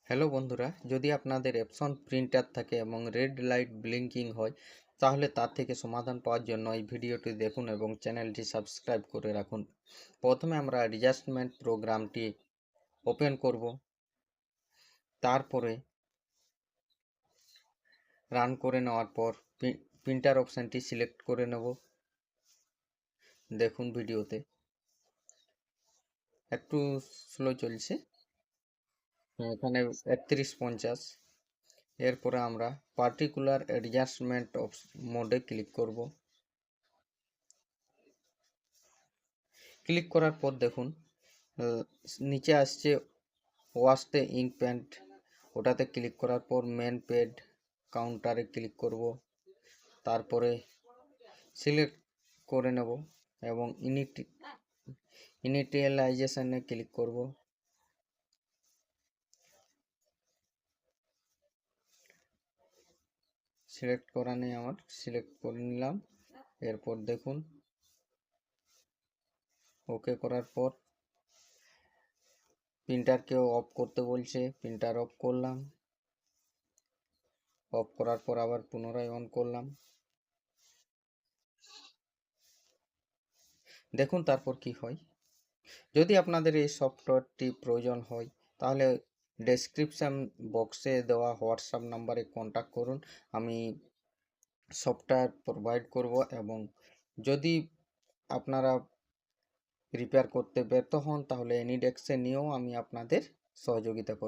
Hello বন্ধুরা, যদি আপনাদের এপসন প্রিন্টার থাকে এবং রেড লাইট ব্লিঙ্কিং হয় তাহলে তার থেকে সমাধান পাওয়ার জন্য এই ভিডিওটি দেখুন এবং চ্যানেলটি সাবস্ক্রাইব করে রাখুন। প্রথমে আমরা অ্যাডজাস্টমেন্ট প্রোগ্রামটি ওপেন করব, তারপরে রান করে নেওয়ার পর প্রিন্টার অপশানটি সিলেক্ট করে নেব। দেখুন ভিডিওতে একটু স্লো চলছে, এখানে 3150। এরপরে আমরা পার্টিকুলার অ্যাডজাস্টমেন্ট মোডে ক্লিক করব। ক্লিক করার পর দেখুন নিচে আসছে ওয়াশ দ্য ইঙ্ক প্যান্ট, ওটাতে ক্লিক করার পর মেন পেড কাউন্টারে ক্লিক করব, তারপরে সিলেক্ট করে নেব এবং ইনিটিয়ালাইজেশনে ক্লিক করব। সিলেক্ট করা নেই আমার, সিলেক্ট করে নিলাম। এরপর দেখুন ওকে করার পর প্রিন্টারকেও অফ করতে বলছে, প্রিন্টার অফ করলাম। অফ করার পর আবার পুনরায় অন করলাম। দেখুন তারপর কি হয়। যদি আপনাদের এই সফটওয়্যারটি প্রয়োজন হয় তাহলে ডেসক্রিপশান বক্সে দেওয়া হোয়াটসঅ্যাপ নাম্বারে কন্ট্যাক্ট করুন, আমি সফটওয়্যার প্রোভাইড করব। এবং যদি আপনারা রিপেয়ার করতে ব্যর্থ হন তাহলে এনিডেস্কে নিয়েও আমি আপনাদের সহযোগিতা করব।